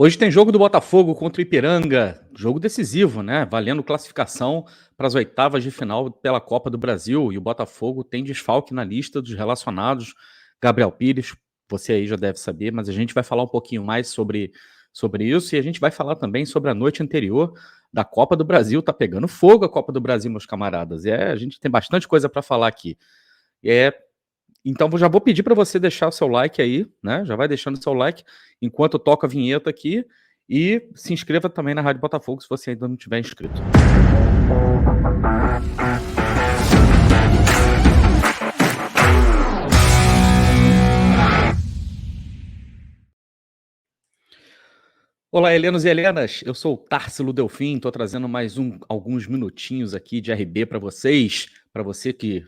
Hoje tem jogo do Botafogo contra o Ipiranga, jogo decisivo, né? Valendo classificação para as oitavas de final pela Copa do Brasil. E o Botafogo tem desfalque na lista dos relacionados. Gabriel Pires, você aí já deve saber, mas a gente vai falar um pouquinho mais sobre isso e a gente vai falar também sobre a noite anterior da Copa do Brasil. Tá pegando fogo a Copa do Brasil, meus camaradas. A gente tem bastante coisa para falar aqui. É, então, já vou pedir para você deixar o seu like aí, né? Já vai deixando o seu like enquanto eu toco a vinheta aqui. E se inscreva também na Rádio Botafogo se você ainda não tiver inscrito. Olá, helenos e helenas, eu sou o Tarsilo Delfim, estou trazendo mais alguns minutinhos aqui de RB para vocês, para você que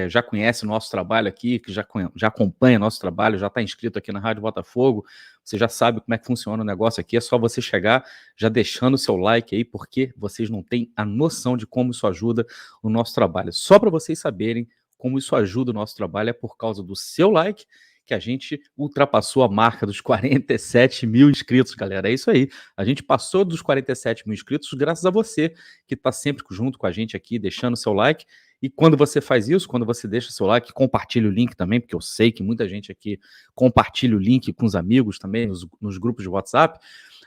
já conhece o nosso trabalho aqui, que já acompanha nosso trabalho, já está inscrito aqui na Rádio Botafogo, você já sabe como é que funciona o negócio aqui, é só você chegar já deixando o seu like aí, porque vocês não têm a noção de como isso ajuda o nosso trabalho. Só para vocês saberem como isso ajuda o nosso trabalho é por causa do seu like, que a gente ultrapassou a marca dos 47 mil inscritos, galera. É isso aí. A gente passou dos 47 mil inscritos graças a você, que está sempre junto com a gente aqui, deixando seu like. E quando você faz isso, quando você deixa seu like, compartilha o link também, porque eu sei que muita gente aqui compartilha o link com os amigos também, nos grupos de WhatsApp.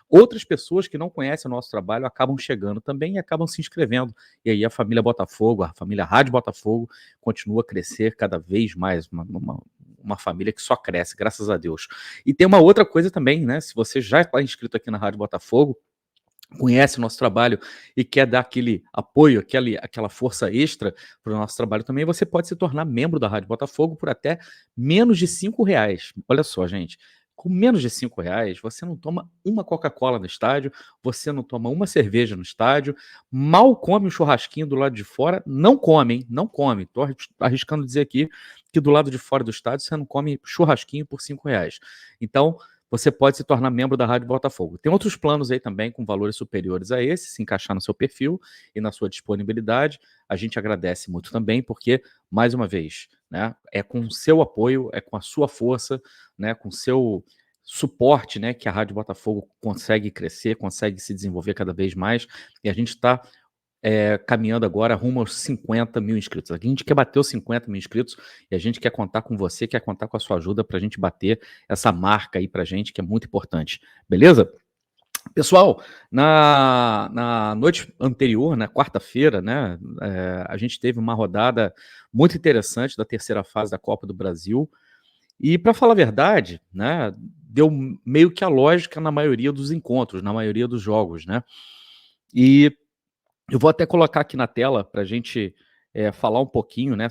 Outras pessoas que não conhecem o nosso trabalho acabam chegando também e acabam se inscrevendo. E aí a família Botafogo, a família Rádio Botafogo, continua a crescer cada vez mais, uma família que só cresce, graças a Deus. E tem uma outra coisa também, né? Se você já está inscrito aqui na Rádio Botafogo, conhece o nosso trabalho e quer dar aquele apoio, aquela força extra para o nosso trabalho também, você pode se tornar membro da Rádio Botafogo por até menos de R$ 5. Olha só, gente. Com menos de R$ 5, você não toma uma Coca-Cola no estádio, você não toma uma cerveja no estádio, mal come um churrasquinho do lado de fora, não come, hein? Não come. Estou arriscando dizer aqui que do lado de fora do estádio você não come churrasquinho por R$ 5. Então, você pode se tornar membro da Rádio Botafogo. Tem outros planos aí também com valores superiores a esse, se encaixar no seu perfil e na sua disponibilidade. A gente agradece muito também, porque, mais uma vez, né, é com o seu apoio, é com a sua força, né, com o seu suporte, né, que a Rádio Botafogo consegue crescer, consegue se desenvolver cada vez mais, e a gente está caminhando agora rumo aos 50 mil inscritos. A gente quer bater os 50 mil inscritos e a gente quer contar com você, quer contar com a sua ajuda para a gente bater essa marca aí para a gente, que é muito importante. Beleza? Pessoal, na noite anterior, na quarta-feira, né, a gente teve uma rodada muito interessante da terceira fase da Copa do Brasil. E, para falar a verdade, né, deu meio que a lógica na maioria dos encontros, na maioria dos jogos, né? E eu vou até colocar aqui na tela para a gente falar um pouquinho, né,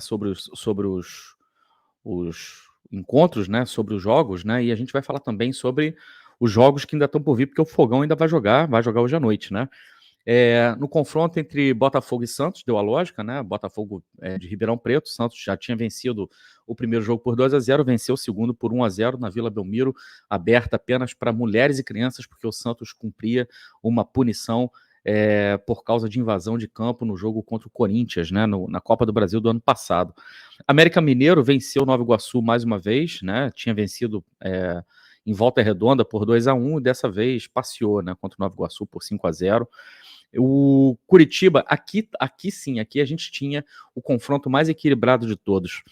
os encontros, né, sobre os jogos, né, e a gente vai falar também sobre os jogos que ainda estão por vir, porque o Fogão ainda vai jogar hoje à noite, né. No confronto entre Botafogo e Santos, deu a lógica, né, Botafogo de Ribeirão Preto, Santos já tinha vencido o primeiro jogo por 2-0, venceu o segundo por 1-0 na Vila Belmiro, aberta apenas para mulheres e crianças, porque o Santos cumpria uma punição por causa de invasão de campo no jogo contra o Corinthians, né, na Copa do Brasil do ano passado. América Mineiro venceu o Nova Iguaçu mais uma vez, né, tinha vencido em Volta Redonda por 2-1 e dessa vez passeou, né, contra o Nova Iguaçu por 5-0. O Curitiba, aqui sim, aqui a gente tinha o confronto mais equilibrado de todos.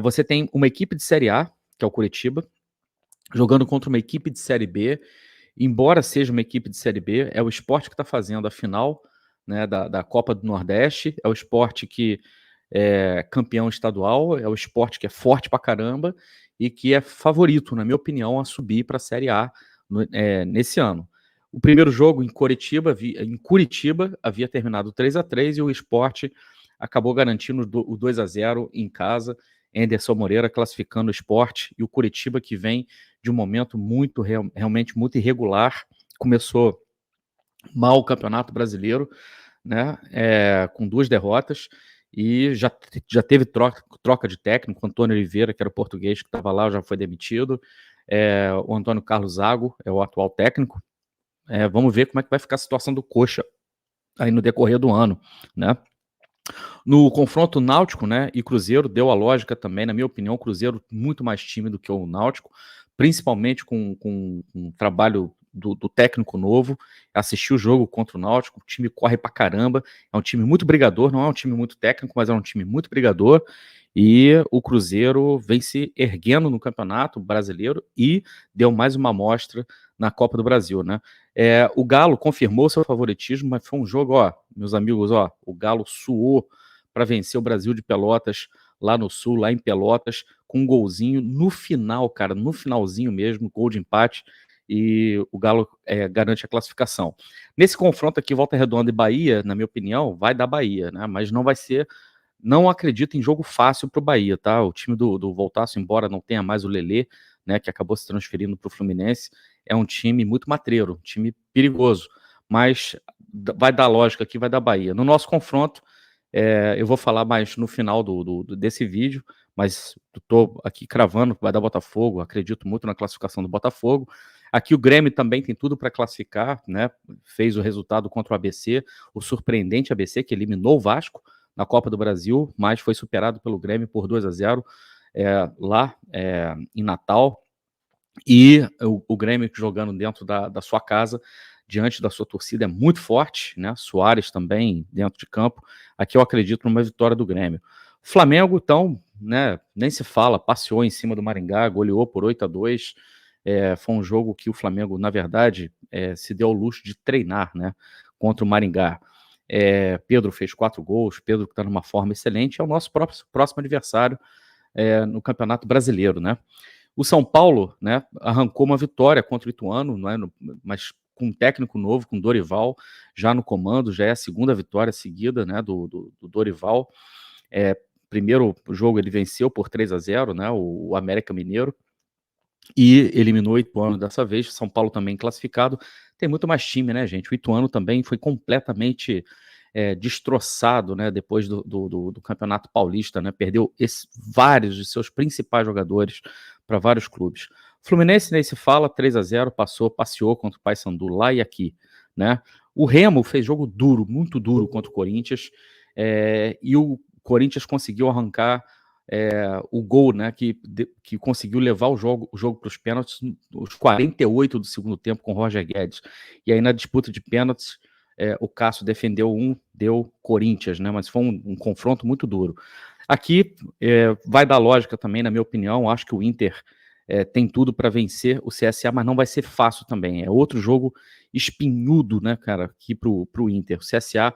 Você tem uma equipe de Série A, que é o Curitiba, jogando contra uma equipe de Série B. Embora seja uma equipe de Série B, é o Sport que está fazendo a final, né, da Copa do Nordeste, é o Sport que é campeão estadual, é o Sport que é forte pra caramba e que é favorito, na minha opinião, a subir para a Série A nesse ano. O primeiro jogo em Curitiba havia terminado 3-3 e o Sport acabou garantindo o 2-0 em casa. Anderson Moreira classificando o Sport e o Curitiba, que vem de um momento realmente muito irregular, começou mal o Campeonato Brasileiro, né, com 2 derrotas, e já teve troca de técnico. Antônio Oliveira, que era o português que estava lá, já foi demitido. O Antônio Carlos Zago é o atual técnico. Vamos ver como é que vai ficar a situação do Coxa aí no decorrer do ano, né? No confronto Náutico, né, e Cruzeiro, deu a lógica também, na minha opinião, o Cruzeiro muito mais tímido que o Náutico, principalmente com um trabalho do técnico novo, assisti o jogo contra o Náutico, o time corre pra caramba, é um time muito brigador, não é um time muito técnico, mas é um time muito brigador, e o Cruzeiro vem se erguendo no Campeonato Brasileiro e deu mais uma amostra na Copa do Brasil, né? O Galo confirmou seu favoritismo, mas foi um jogo, ó, meus amigos, ó, o Galo suou para vencer o Brasil de Pelotas lá no Sul, lá em Pelotas, com um golzinho no final, cara, no finalzinho mesmo, gol de empate, e o Galo garante a classificação. Nesse confronto aqui, Volta Redonda e Bahia, na minha opinião, vai dar Bahia, né? Mas não vai ser. Não acredito em jogo fácil para o Bahia, tá? O time do Voltaço, embora não tenha mais o Lelê, né, que acabou se transferindo para o Fluminense, é um time muito matreiro, um time perigoso, mas vai dar lógica aqui, vai dar Bahia. No nosso confronto, eu vou falar mais no final desse vídeo, mas estou aqui cravando que vai dar Botafogo, acredito muito na classificação do Botafogo. Aqui o Grêmio também tem tudo para classificar, né? Fez o resultado contra o ABC, o surpreendente ABC, que eliminou o Vasco na Copa do Brasil, mas foi superado pelo Grêmio por 2-0 lá em Natal. E o Grêmio jogando dentro da sua casa, diante da sua torcida, é muito forte, né? Soares também dentro de campo. Aqui eu acredito numa vitória do Grêmio. Flamengo, então, né, nem se fala, passeou em cima do Maringá, goleou por 8-2. Foi um jogo que o Flamengo, na verdade, se deu ao luxo de treinar, né, contra o Maringá. Pedro fez 4 gols, Pedro que está numa forma excelente, é o nosso próximo adversário no Campeonato Brasileiro, né? O São Paulo, né, arrancou uma vitória contra o Ituano, né, mas com um técnico novo, com Dorival, já no comando, já é a segunda vitória seguida, né, do Dorival. Primeiro jogo ele venceu por 3-0, né, o América Mineiro, e eliminou o Ituano dessa vez. São Paulo também classificado. Tem muito mais time, né, gente? O Ituano também foi completamente destroçado, né, depois do Campeonato Paulista, né? Perdeu vários de seus principais jogadores para vários clubes. Fluminense nem se fala, 3-0, passeou contra o Paysandu lá e aqui, né? O Remo fez jogo duro, muito duro contra o Corinthians, e o Corinthians conseguiu arrancar o gol, né, que conseguiu levar o jogo para os pênaltis, os 48 do segundo tempo com o Roger Guedes. E aí na disputa de pênaltis, o Cássio defendeu deu Corinthians, né, mas foi um confronto muito duro. Aqui vai dar lógica também, na minha opinião, acho que o Inter tem tudo para vencer o CSA, mas não vai ser fácil também. É outro jogo espinhudo, né, cara, aqui pro Inter. O CSA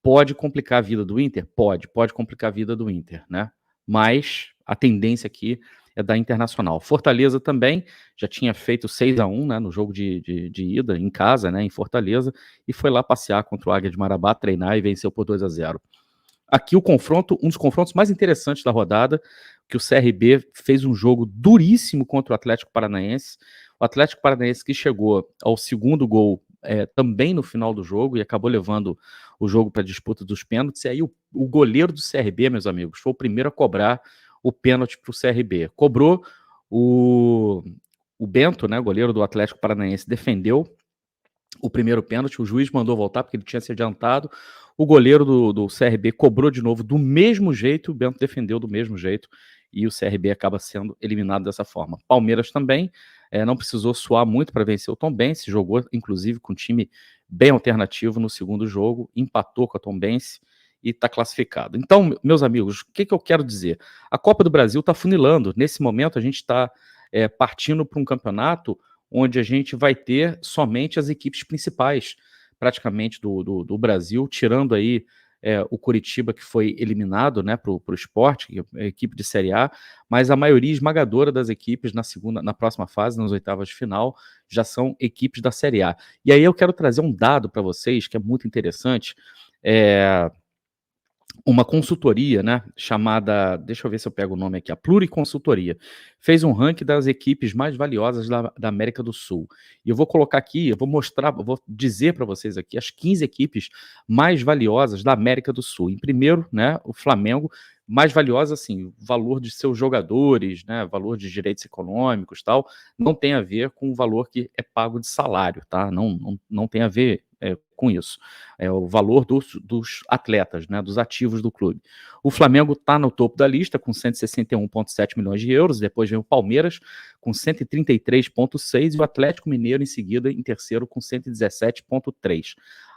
pode complicar a vida do Inter? Pode complicar a vida do Inter, né? Mas a tendência aqui é da Internacional. Fortaleza também já tinha feito 6-1, né, no jogo de ida, em casa, né, em Fortaleza, e foi lá passear contra o Águia de Marabá, treinar e venceu por 2-0. Aqui um dos confrontos mais interessantes da rodada, que o CRB fez um jogo duríssimo contra o Atlético Paranaense. O Atlético Paranaense que chegou ao segundo gol também no final do jogo e acabou levando o jogo para a disputa dos pênaltis. E aí o goleiro do CRB, meus amigos, foi o primeiro a cobrar o pênalti para o CRB. Cobrou o Bento, né, goleiro do Atlético Paranaense, defendeu o primeiro pênalti, o juiz mandou voltar porque ele tinha se adiantado. O goleiro do CRB cobrou de novo do mesmo jeito, o Bento defendeu do mesmo jeito e o CRB acaba sendo eliminado dessa forma. Palmeiras também não precisou suar muito para vencer o Tombense, jogou inclusive com um time bem alternativo no segundo jogo, empatou com a Tombense e está classificado. Então, meus amigos, o que eu quero dizer? A Copa do Brasil está funilando. Nesse momento, a gente está partindo para um campeonato onde a gente vai ter somente as equipes principais, praticamente, do Brasil, tirando aí o Coritiba, que foi eliminado, né, para o Sport, que é a equipe de Série A, mas a maioria esmagadora das equipes na próxima fase, nas oitavas de final, já são equipes da Série A. E aí eu quero trazer um dado para vocês que é muito interessante. Uma consultoria, né, chamada, deixa eu ver se eu pego o nome aqui, a Pluriconsultoria, fez um ranking das equipes mais valiosas da América do Sul. E eu vou colocar aqui, eu vou dizer para vocês aqui as 15 equipes mais valiosas da América do Sul. Em primeiro, né, o Flamengo, mais valiosa, assim, o valor de seus jogadores, né, valor de direitos econômicos, tal, não tem a ver com o valor que é pago de salário, tá? Não tem a ver com isso. É o valor dos atletas, né, dos ativos do clube. O Flamengo está no topo da lista com 161,7 milhões de euros, depois vem o Palmeiras com 133,6 e o Atlético Mineiro em seguida em terceiro com 117,3.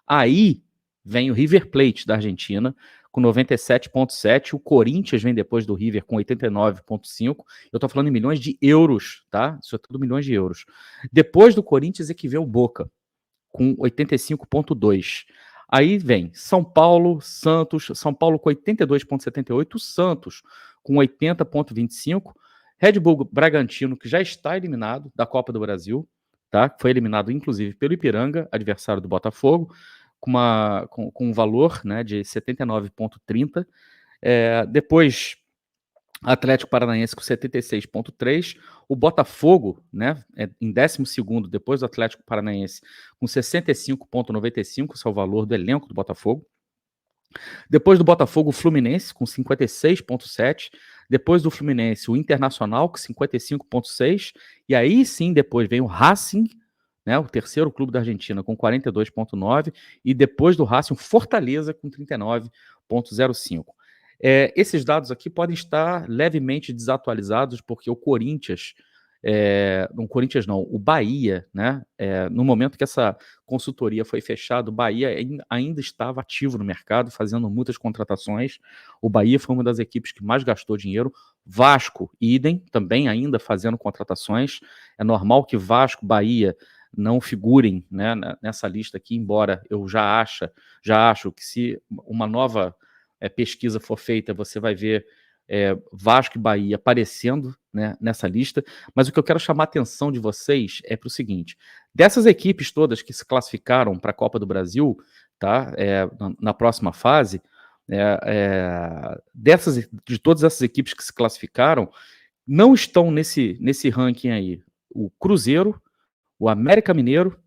Aí vem o River Plate da Argentina com 97,7, o Corinthians vem depois do River com 89,5, eu estou falando em milhões de euros, tá? Isso é tudo milhões de euros. Depois do Corinthians é que vem o Boca, com 85,2. Aí vem São Paulo, Santos, São Paulo com 82,78, Santos com 80,25, Red Bull Bragantino, que já está eliminado da Copa do Brasil, tá? Foi eliminado inclusive pelo Ipiranga, adversário do Botafogo, com um valor, né, de 79,30. Depois Atlético Paranaense com 76,3, o Botafogo, né, em 12º, depois do Atlético Paranaense, com 65,95, esse é o valor do elenco do Botafogo. Depois do Botafogo, o Fluminense, com 56,7, depois do Fluminense, o Internacional, com 55,6, e aí sim, depois vem o Racing, né, o terceiro clube da Argentina, com 42,9, e depois do Racing, o Fortaleza, com 39,05. Esses dados aqui podem estar levemente desatualizados, porque o Corinthians, o Bahia, né, no momento que essa consultoria foi fechada, o Bahia ainda estava ativo no mercado, fazendo muitas contratações. O Bahia foi uma das equipes que mais gastou dinheiro. Vasco, idem, também ainda fazendo contratações. É normal que Vasco, Bahia não figurem, né, nessa lista aqui, embora eu já acho que se uma nova pesquisa for feita, você vai ver Vasco e Bahia aparecendo, né, nessa lista, mas o que eu quero chamar a atenção de vocês é para o seguinte: dessas equipes todas que se classificaram para a Copa do Brasil, tá, na próxima fase, de todas essas equipes que se classificaram, não estão nesse ranking aí o Cruzeiro, o América Mineiro,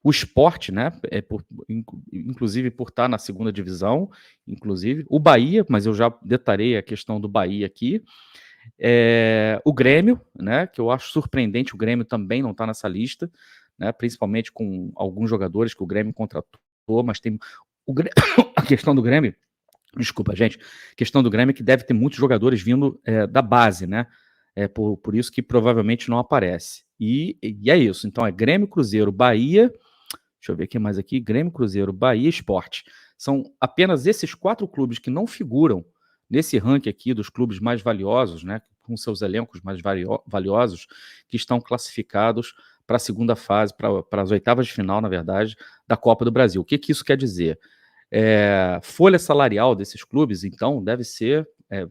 o Sport, né, inclusive por estar na segunda divisão, inclusive o Bahia, mas eu já detalhei a questão do Bahia aqui, o Grêmio, né, que eu acho surpreendente, o Grêmio também não está nessa lista, né, principalmente com alguns jogadores que o Grêmio contratou, mas tem a questão do Grêmio, desculpa, gente, a questão do Grêmio é que deve ter muitos jogadores vindo da base, né, por isso que provavelmente não aparece. E é isso, então é Grêmio, Cruzeiro, Bahia. Deixa eu ver o que mais aqui. Grêmio, Cruzeiro, Bahia e Sport. São apenas esses 4 clubes que não figuram nesse ranking aqui dos clubes mais valiosos, né, com seus elencos mais valiosos, que estão classificados para a segunda fase, para as oitavas de final, na verdade, da Copa do Brasil. O que isso quer dizer? Folha salarial desses clubes, então,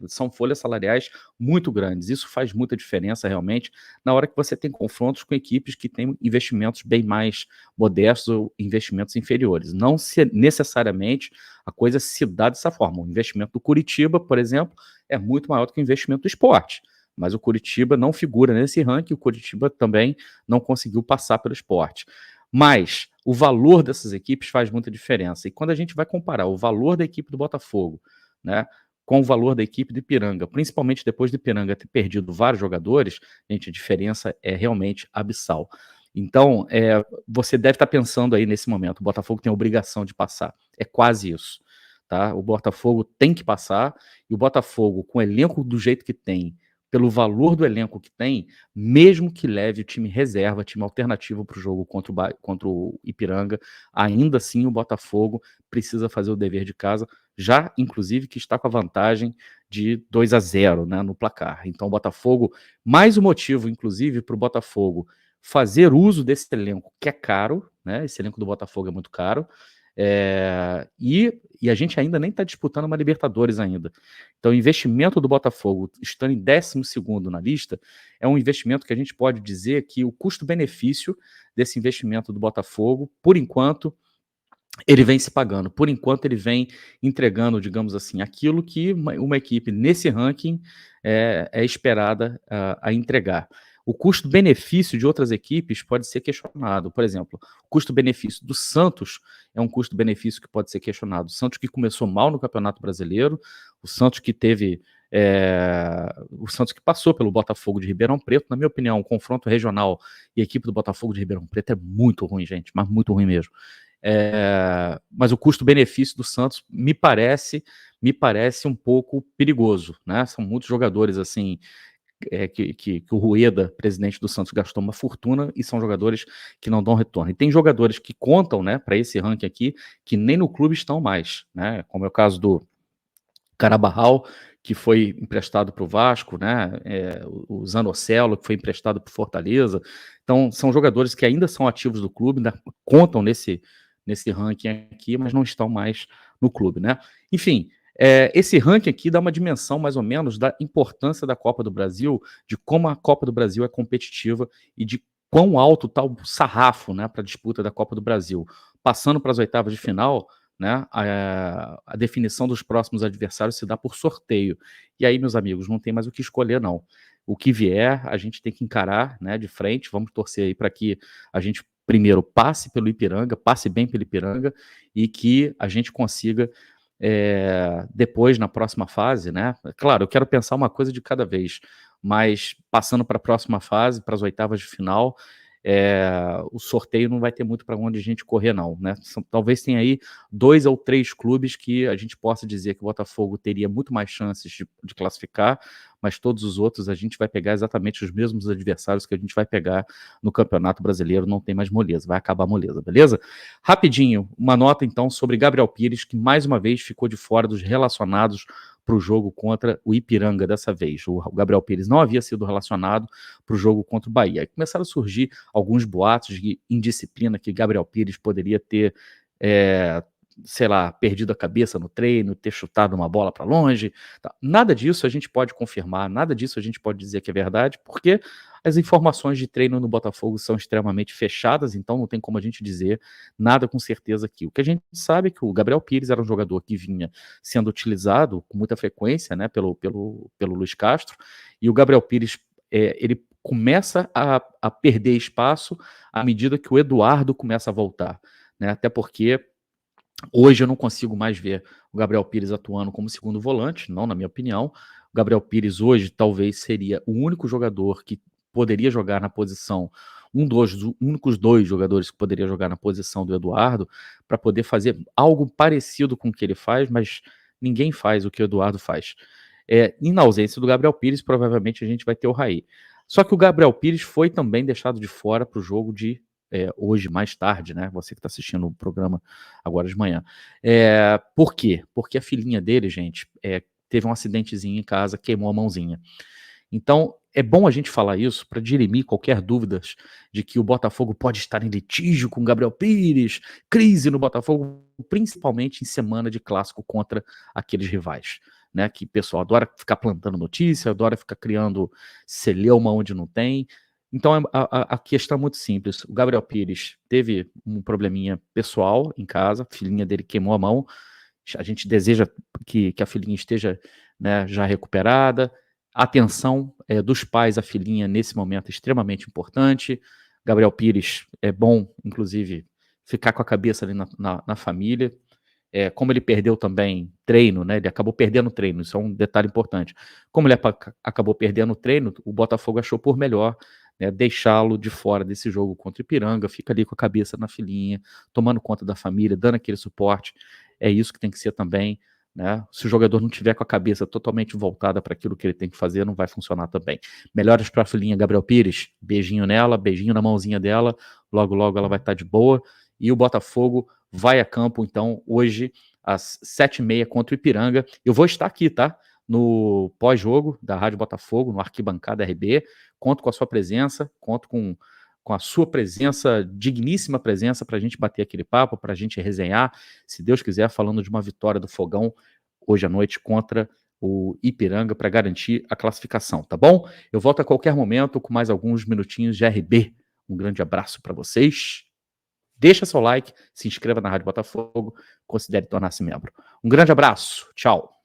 são folhas salariais muito grandes. Isso faz muita diferença, realmente, na hora que você tem confrontos com equipes que têm investimentos bem mais modestos ou investimentos inferiores. Não necessariamente a coisa se dá dessa forma. O investimento do Curitiba, por exemplo, é muito maior do que o investimento do Sport, mas o Curitiba não figura nesse ranking, o Curitiba também não conseguiu passar pelo Sport. Mas o valor dessas equipes faz muita diferença. E quando a gente vai comparar o valor da equipe do Botafogo, né, com o valor da equipe do Ipiranga, principalmente depois do Ipiranga ter perdido vários jogadores, gente, a diferença é realmente abissal. Então, você deve estar pensando aí nesse momento, o Botafogo tem a obrigação de passar. É quase isso, tá? O Botafogo tem que passar, e o Botafogo, com o elenco do jeito que tem, pelo valor do elenco que tem, mesmo que leve o time reserva, time alternativo para o jogo contra o Ipiranga, ainda assim o Botafogo precisa fazer o dever de casa, já inclusive que está com a vantagem de 2-0, né, no placar. Então o Botafogo, mais um motivo inclusive para o Botafogo fazer uso desse elenco que é caro, né, esse elenco do Botafogo é muito caro, e a gente ainda nem está disputando uma Libertadores ainda. Então, o investimento do Botafogo, estando em 12º na lista, é um investimento que a gente pode dizer que o custo-benefício desse investimento do Botafogo, por enquanto, ele vem se pagando. Por enquanto, ele vem entregando, digamos assim, aquilo que uma equipe nesse ranking é esperada a entregar. O custo-benefício de outras equipes pode ser questionado. Por exemplo, o custo-benefício do Santos é um custo-benefício que pode ser questionado. O Santos que começou mal no Campeonato Brasileiro, o Santos que teve... o Santos que passou pelo Botafogo de Ribeirão Preto, na minha opinião, o confronto regional e a equipe do Botafogo de Ribeirão Preto é muito ruim, gente, mas muito ruim mesmo. Mas o custo-benefício do Santos me parece um pouco perigoso, né? São muitos jogadores assim que o Rueda, presidente do Santos, gastou uma fortuna e são jogadores que não dão retorno. E tem jogadores que contam, né, para esse ranking aqui, que nem no clube estão mais, né? Como é o caso do Carabarral, que foi emprestado para o Vasco, né? O Zanocelo, que foi emprestado para o Fortaleza. Então, são jogadores que ainda são ativos do clube, ainda contam nesse ranking aqui, mas não estão mais no clube, né? Enfim, esse ranking aqui dá uma dimensão, mais ou menos, da importância da Copa do Brasil, de como a Copa do Brasil é competitiva e de quão alto está o sarrafo, né, para a disputa da Copa do Brasil. Passando para as oitavas de final, né, a definição dos próximos adversários se dá por sorteio. E aí, meus amigos, não tem mais o que escolher, não. O que vier, a gente tem que encarar, né, de frente. Vamos torcer aí para que a gente primeiro passe pelo Ipiranga, passe bem pelo Ipiranga e que a gente consiga depois, na próxima fase, né? Claro, eu quero pensar uma coisa de cada vez, mas passando para a próxima fase, para as oitavas de final, o sorteio não vai ter muito para onde a gente correr, não, né? Talvez tenha aí 2 ou 3 clubes que a gente possa dizer que o Botafogo teria muito mais chances de classificar, mas todos os outros a gente vai pegar exatamente os mesmos adversários que a gente vai pegar no Campeonato Brasileiro, não tem mais moleza, vai acabar a moleza, beleza? Rapidinho, uma nota então sobre Gabriel Pires, que mais uma vez ficou de fora dos relacionados para o jogo contra o Ipiranga dessa vez. O Gabriel Pires não havia sido relacionado para o jogo contra o Bahia. Aí começaram a surgir alguns boatos de indisciplina que Gabriel Pires poderia ter, sei lá, perdido a cabeça no treino, ter chutado uma bola para longe. Tá. Nada disso a gente pode confirmar, nada disso a gente pode dizer que é verdade, porque as informações de treino no Botafogo são extremamente fechadas, então não tem como a gente dizer nada com certeza aqui. O que a gente sabe é que o Gabriel Pires era um jogador que vinha sendo utilizado com muita frequência, né, pelo Luiz Castro, e o Gabriel Pires, ele começa a perder espaço à medida que o Eduardo começa a voltar, né? Até porque hoje eu não consigo mais ver o Gabriel Pires atuando como segundo volante, não na minha opinião. O Gabriel Pires hoje talvez seria o único jogador que poderia jogar na posição, dos únicos 2 jogadores que poderia jogar na posição do Eduardo, para poder fazer algo parecido com o que ele faz, mas ninguém faz o que o Eduardo faz. E na ausência do Gabriel Pires, provavelmente a gente vai ter o Raí. Só que o Gabriel Pires foi também deixado de fora para o jogo de hoje, mais tarde, né? Você que está assistindo o programa agora de manhã. Por quê? Porque a filhinha dele, gente, teve um acidentezinho em casa, queimou a mãozinha. Então, é bom a gente falar isso para dirimir qualquer dúvida de que o Botafogo pode estar em litígio com o Gabriel Pires, crise no Botafogo, principalmente em semana de clássico contra aqueles rivais. Né, que o pessoal adora ficar plantando notícia, adora ficar criando celeuma onde não tem. Então a questão é muito simples. O Gabriel Pires teve um probleminha pessoal em casa, a filhinha dele queimou a mão. A gente deseja que a filhinha esteja, né, já recuperada. A atenção dos pais à filhinha nesse momento é extremamente importante. Gabriel Pires é bom, inclusive, ficar com a cabeça ali na família. Como ele perdeu também treino, né? Ele acabou perdendo treino, isso é um detalhe importante. Como ele acabou perdendo treino, o Botafogo achou por melhor, né, deixá-lo de fora desse jogo contra o Ipiranga, fica ali com a cabeça na filhinha, tomando conta da família, dando aquele suporte. É isso que tem que ser também. Né? Se o jogador não tiver com a cabeça totalmente voltada para aquilo que ele tem que fazer, não vai funcionar também. Melhoras para a filhinha Gabriel Pires, beijinho nela, beijinho na mãozinha dela, logo logo ela vai estar de boa. E o Botafogo vai a campo, então, hoje, às 7h30 contra o Ipiranga. Eu vou estar aqui, tá? No pós-jogo da Rádio Botafogo, no Arquibancada RB. Conto com a sua presença, conto com a sua presença, digníssima presença, para a gente bater aquele papo, para a gente resenhar, se Deus quiser, falando de uma vitória do Fogão hoje à noite contra o Ipiranga para garantir a classificação, tá bom? Eu volto a qualquer momento com mais alguns minutinhos de RB. Um grande abraço para vocês. Deixa seu like, se inscreva na Rádio Botafogo, considere tornar-se membro. Um grande abraço, tchau.